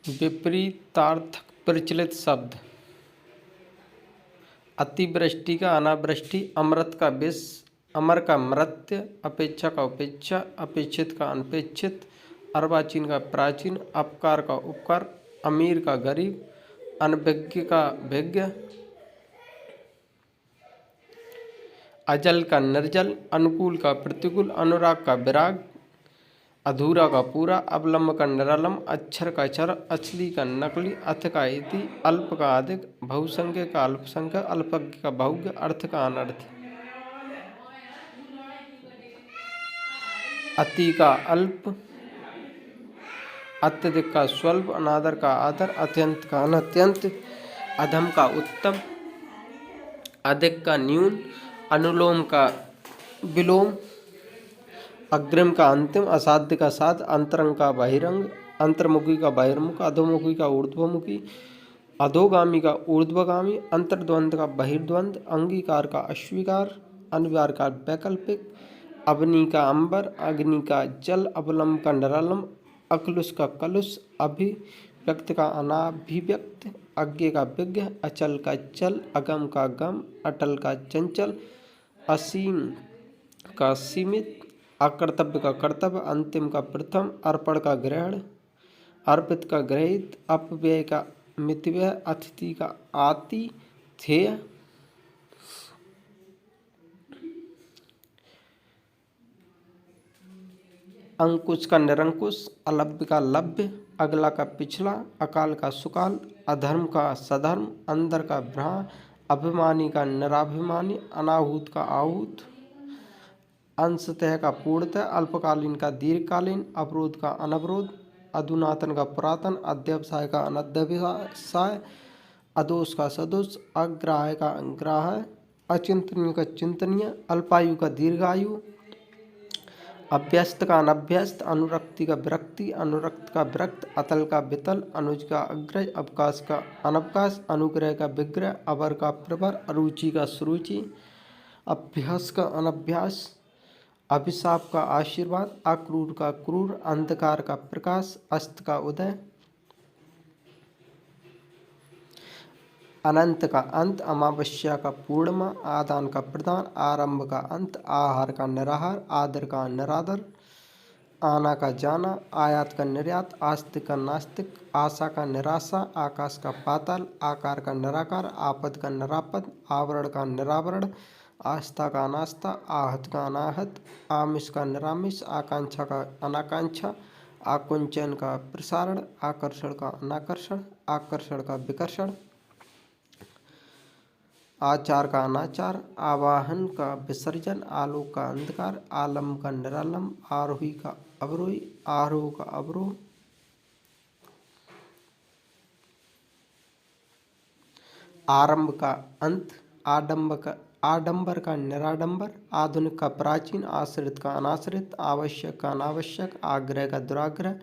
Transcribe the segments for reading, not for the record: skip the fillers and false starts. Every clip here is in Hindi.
विपरीतार्थक प्रचलित शब्द। अतिवृष्टि का अनावृष्टि, अमृत का विष, अमर का मृत्य, अपेक्षा का उपेक्षा, अपेक्षित का अनपेक्षित, अर्वाचीन का प्राचीन, अपकार का उपकार, अमीर का गरीब, अनभिज्ञ का भिज्ञ, अजल का निर्जल, अनुकूल का प्रतिकूल, अनुराग का विराग, अधूरा का पूरा, अवलंब का निरालंब, अक्षर का अक्षर, असली का नकली, अथ का इति, अल्प का अधिक, बहुसंख्य का अल्पसंख्यक, अल्पज्ञ का बहुज्ञ, अर्थ का अनर्थ। अति का अल्प, अत्यधिक का स्वल्प, अनादर का आदर, अत्यंत का अनत्यंत, अधम का उत्तम, अधिक का न्यून, अनुलोम का विलोम, अग्रिम का अंतिम, असाध्य का साध्य, अंतरंग का बहिरंग, अंतर्मुखी का बहिर्मुख, अधोमुखी का ऊर्ध्वमुखी, अधोगामी का ऊर्ध्वगामी, अंतर्द्वंद का बहिर्द्वंद, अंगीकार का अस्वीकार, अनिवार्य का वैकल्पिक, अग्नि का अंबर, अग्नि का जल, अवलंब का निरालंब, अकलुष का कलुष, अभिव्यक्त का अनाभिव्यक्त, अज्ञ का विज्ञ, अचल का चल, अगम का गम, अटल का चंचल, असीम का सीमित, अकर्तव्य का कर्तव्य, अंतिम का प्रथम, अर्पण का ग्रहण, अर्पित का ग्रहित, अपव्यय का मितव्यय, अतिथि का आतिथेय, अंकुश का निरंकुश, अलभ्य का लभ्य, अगला का पिछला, अकाल का सुकाल, अधर्म का सधर्म, अंदर का भ्राण, अभिमानी का निराभिमानी, अनाहूत का आहूत, अंशतः का पूर्णतः, अल्पकालीन का दीर्घकालीन, अवरोध का अनवरोध, अधुनातन का पुरातन, अध्यवसाय का अनध्यवसाय, अदोष का सदोष, अग्राह्य का अग्राह्य, अचिंतनीय का चिंतनीय, अल्पायु का दीर्घायु, अभ्यस्त का अनभ्यस्त, अनुरक्ति का विरक्ति, अनुरक्त का विरक्त, अतल का वितल, अनुज का अग्रज, अवकाश का अनवकाश, अनुग्रह का विग्रह, अवर का प्रवर, अरुचि का सुरुचि, अभ्यास का अनभ्यास, अभिशाप का आशीर्वाद, अक्रूर का क्रूर, अंधकार का प्रकाश, अस्त का उदय, अनंत का अंत, अमावस्या का पूर्णिमा, आदान का प्रदान, आरंभ का अंत, आहार का निराहार, आदर का निरादर, आना का जाना, आयात का निर्यात, आस्तिक का नास्तिक, आशा का निराशा, आकाश का पाताल, आकार का निराकार, आपद का निरापद, आवरण का निरावरण, आस्था का अनास्था, आहत का अनाहत, आमिष का निरामिष, आकांक्षा का अनाकांक्षा, आकुंचन का प्रसारण, आकर्षण का अनाकर्षण, आकर्षण का विकर्षण, आचार का अनाचार, आवाहन का विसर्जन, आलोक का अंधकार, आलम का निरालम, आरोही का अवरोही, आरोह का अवरोह, आरंभ का अंत, आडंबर का निराडंबर, आधुनिक का प्राचीन, आश्रित का अनाश्रित, आवश्यक का अनावश्यक, आग्रह का दुराग्रह,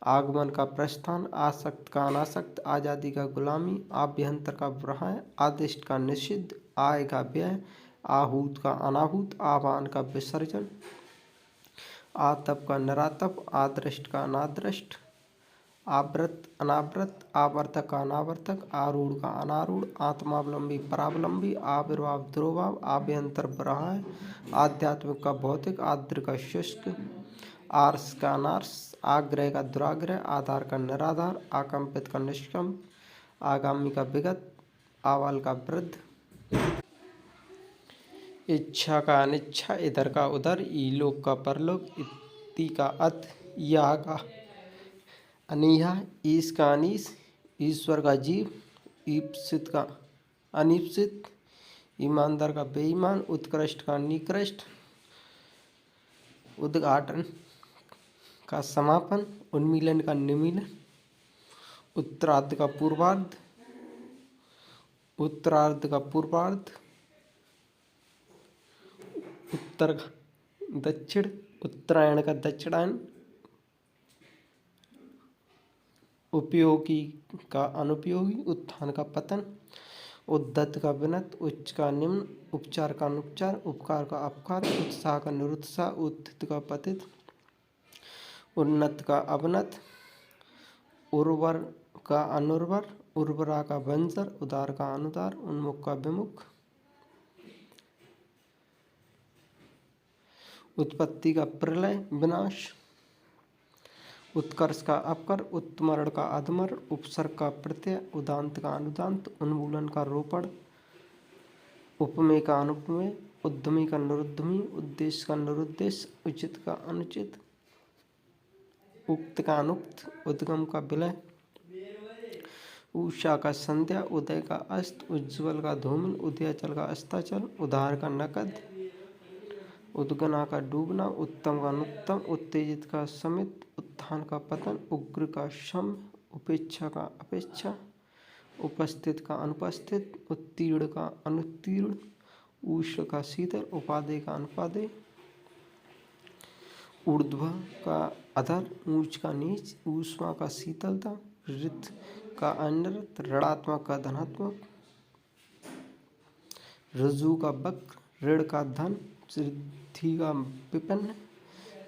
आगमन का प्रस्थान, आसक्त का अनासक्त, आज़ादी का गुलामी, आभ्यंतर का ब्रह्म, आदिष्ट का निषिद्ध, आय का व्यय, आहूत का अनाहूत, आह्वान का विसर्जन, आतप का निरातप, आदृष्ट का अनादृष्ट, आवृत अनावृत, आवर्तक का अनावर्तक, आरूढ़ का अनारूढ़, आत्मावलंबी परावलंबी, आविर्भाव द्रोभाव, आभ्यंतर ब्रह्म, आध्यात्मिक का भौतिक, आर्द्र का शुष्क, आर्स का अनार्स, आग्रह का दुराग्रह, आधार का निराधार, आकंपित का निष्कंप, आगामी का विगत, आवाल का वृद्ध, इच्छा का अनिच्छा, इधर का उधर, ईलोक का परलोक, इति का अत, या का अनिहा, ईश का अनीश, ईश्वर का जीव, ईप्सित का अनिप्सित, ईमानदार का बेईमान, उत्कृष्ट का निकृष्ट, उद्घाटन का समापन, उन्मीलन का निमीलन, उत्तरार्ध का पूर्वार्ध, उत्तरार्ध का पूर्वार्ध, उत्तर का दक्षिण, उत्तरायण का दक्षिणायन, उपयोगी का अनुपयोगी, उत्थान का पतन, उद्धत का विनत, उच्च का निम्न, उपचार का अनुपचार, उपकार का अपकार, उत्साह का निरुत्साह, उत्थित का पतित, उन्नत का अवनत, उर्वर का अनुर्वर, उर्वरा का बंजर, उदार का अनुदार, उन्मुख का विमुख, उत्पत्ति का प्रलय विनाश, उत्कर्ष का अपकर, उत्तमरण का अधमरण, उपसर्ग का प्रत्यय, उदांत का अनुदांत, उन्मूलन का रोपण, उपमेय का अनुपमेय, उद्यमी का निरुद्यमी, उद्देश्य का निरुद्देश्य, उचित का अनुचित, उक्त का अनुक्त, उद्गम का विलय, उषा का संध्या, उदय का अस्त, उज्ज्वल का धूमिल, उदयाचल का अस्ताचल, उधार का नकद, उद्गना का डूबना, उत्तम का अनुत्तम, उत्तेजित का समित, उत्थान का पतन, उग्र का शम, उपेक्षा का अपेक्षा, उपस्थित का अनुपस्थित, उत्तीर्ण का अनुत्तीर्ण, उष्ण का शीतल, उपादेय का अनुपादेय, ऊर्ध्व का अधर, ऊंच का नीच, ऊष्मा का शीतलता, ऋत का अनृत, ऋणात्मक का धनात्मक, रज्जु का वक्र, ऋण का धन, सिद्धि का विपन्न,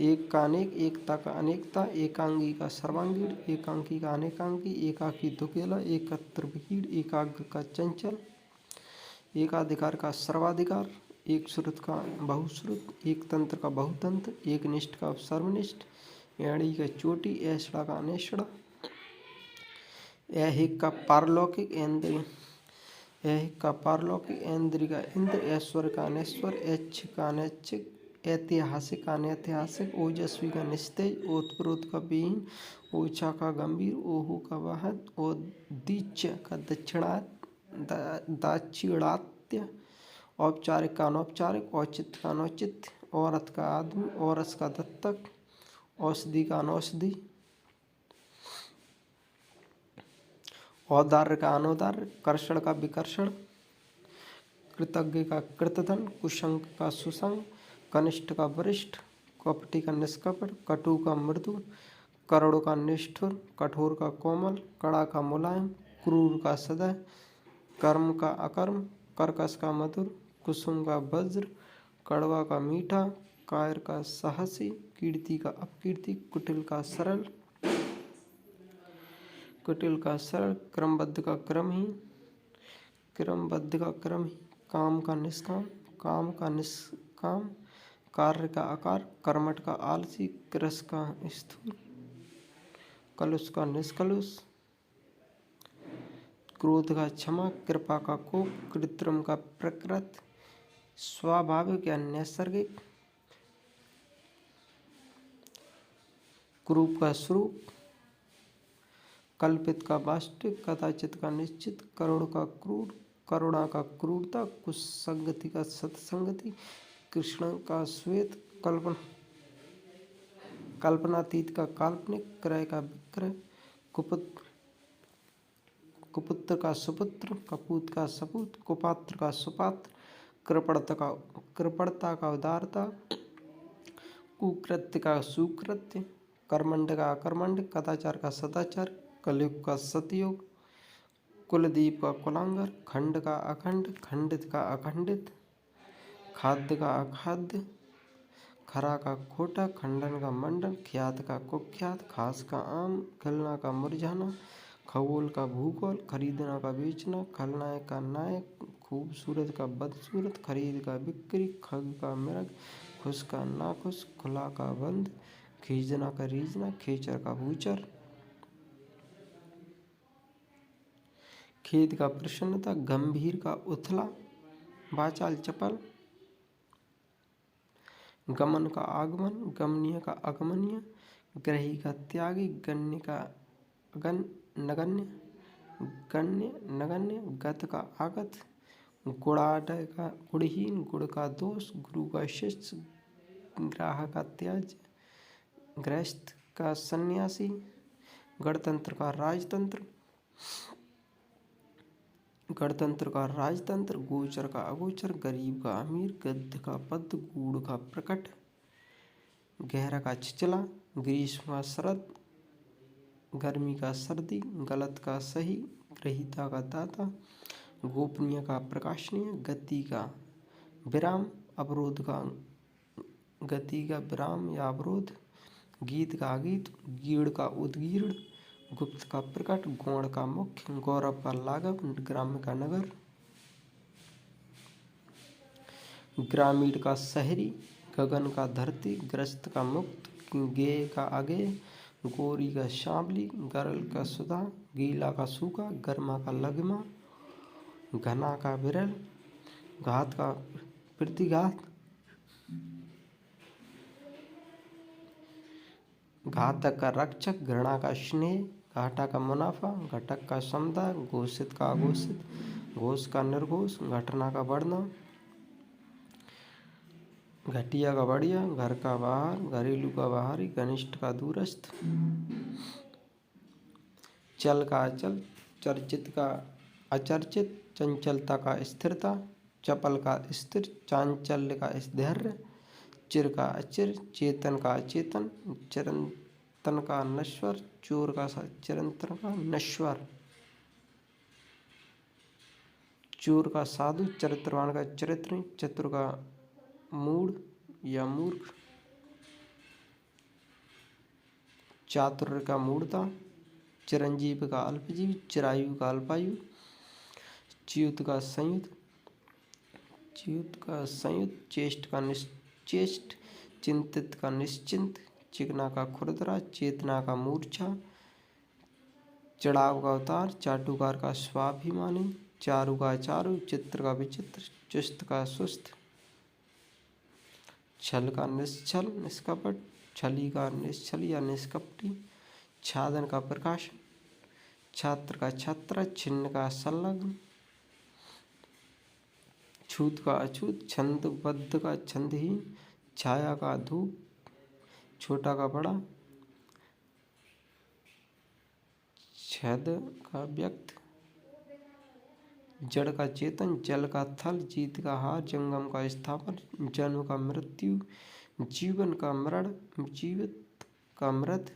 एक का अनेक, एकता का अनेकता, एकांगी का सर्वांगीण, एकांकी का अनेकांगी, एकाकी दुकेला, एकत्र भीड़, एकाग्र का चंचल, एकाधिकार का सर्वाधिकार, एक श्रुत का बहुश्रुत, एक तंत्र का बहुतंत्र, एक निष्ठ का सर्वनिष्ठ, एड़ी का चोटी, ऐसड़ा का अनेसड़ा, ऐहिक का पारलौकिक, इंद्रिय ऐहिक का पारलौकिक, इंद्रिय का इंद्र, ऐश्वर्य का अनैश्वर, ऐच्छिक का अनैच्छिक, ऐतिहासिक का अनैतिहासिक, ओजस्वी का निस्तेज, ओतप्रोत का विहीन, ओछा का गंभीर, ओहु का वाहद, ओदीच्य का दाक्षिणात्य, औपचारिक का अनौपचारिक, औचित्य का अनौचित्य, औरत का आदमी, औरस का दत्तक, औषधि का अनौषधि, औदार्य का अनौदार्य, कर्षण का विकर्षण, कृतज्ञ का कृतधन, कुशंक का सुसंग, कनिष्ठ का वरिष्ठ, कपटी का निष्कपट, कटु का मृदु, करोड़ का निष्ठुर, कठोर का कोमल, कड़ा का मुलायम, क्रूर का सदय, कर्म का अकर्म, कर्कश का मधुर, कुसुम का वज्र, कड़वा का मीठा, कायर का साहसी, कीर्ति का अपकीर्ति, कुटिल का सरल, कुटिल का सरल, क्रमबद्ध का क्रमहीन, क्रमबद्ध का क्रमहीन, काम का निष्काम, काम का निष्काम, कार्य का आकार, कर्मठ का आलसी, कृश का स्थूल, कलुष का निष्कलुष, क्रोध का क्षमा, कृपा का कोप, कृत्रिम का प्रकृत, स्वाभाविक या नैसर्गिक, कुरूप का स्वरूप, कल्पित का वास्तविक, कदाचित का निश्चित, करुण का क्रूर, करुणा का क्रूरता, कुसंगति का सत्संगति, कृष्ण का श्वेत, कल्पनातीत का काल्पनिक, क्रय का विक्रय, कुपुत्र का सुपुत्र, कपूत का सपूत, कुपात्र का सुपात्र, कृपणता का उदारता, कुकृत्य का सुकृत्य, कर्मंड का अकर्मंड, कदाचार का सदाचार, कलयुग का सतयुग, कुलदीप का कुलांगर, खंड का अखंड, खंडित का अखंडित, खाद्य का अखाद्य, खरा का खोटा, खंडन का मंडन, ख्यात का कुख्यात, खास का आम, खिलना का मुरझाना, खगोल का भूगोल, खरीदना का बेचना, खलनायक का नायक, खूबसूरत का बदसूरत, खरीद का बिक्री, खग का मृग, खुश का नाखुश, खुला का बंद, खींचना का रीझना, खेचर का भूचर, खेद का प्रसन्नता, गंभीर का उथला, वाचाल चपल, गमन का आगमन, गमनीय का अगमनीय, ग्रही का त्यागी, गण्य का नगण्य, गण्य नगण्य, गत का आगत, गुणाढ्य का गुणहीन, गुण का दोष, गुरु का शिष्य, ग्राह का त्याज्य, गृहस्थ का सन्यासी, गणतंत्र का राजतंत्र, गणतंत्र का राजतंत्र, गोचर का अगोचर, गरीब का अमीर, गद्य का पद्य, गूढ़ का प्रकट, गहरा का छिचला, ग्रीष्म का शरद, गर्मी का सर्दी, गलत का सही, ग्रहीता का दाता, गोपनीय का प्रकाशनीय, गति का विराम, अवरोध का गति का विराम या अवरोध, गीत का अगीत, गीड़ का उद्गीर्ण, गुप्त का प्रकट, गौण का मुख्य, गौरव का लाघव, ग्राम्य का नगर, ग्रामीण का शहरी, गगन का धरती, ग्रस्त का मुक्त, गेय का अगेय, गोरी का सांवली, गरल का सुधा, गीला का सूखा, गर्मा का लगमा, घना का विरल, घात का प्रतिघात, घातक का रक्षक, घृणा का स्नेह, घाटा का मुनाफा, घटक का समुदाय, घोषित का अघोषित, घोष का निर्घोष, घटना का बढ़ना, घटिया का बढ़िया, घर का बाहर, घरेलू का बाहरी, घनिष्ठ का दूरस्थ, चल का अचल, चर्चित का अचर्चित, चंचलता का स्थिरता, चपल का स्थिर, चांचल्य का धैर्य, चिर का अचिर, चेतन का अचेतन, चिरंतन का नश्वर, चोर का चिरंतन का नश्वर, चोर का साधु, चरित्रवान का चरित्र, चतुर का मूढ़ या मूर्ख, चातुर्य का मूढ़ता, चिरंजीव का अल्पजीवी, चिरायु का अल्पायु, च्युत का संयुत, चेष्ट का निश्चेष्ट, चिंतित का निश्चिंत, चिकना का खुरदरा, चेतना का मूर्छा, चढ़ाव का उतार, चाटुकार का स्वाभिमानी, चारु का चारु, चित्र का विचित्र, चुस्त का सुस्त, छल का निश्छल निष्कपट, छली का निश्छल या निष्कपटी, छादन का प्रकाशन, छात्र का छात्र, छिन्न का संलग्न, छूत का अछूत, छंदबद्ध का छंदहीन, छाया का धूप, छोटा का बड़ा, छद का व्यक्त, जड़ का चेतन, जल का थल, जीत का हार, जंगम का स्थापन, जन्म का मृत्यु, जीवन का मरण, जीवित का मृत,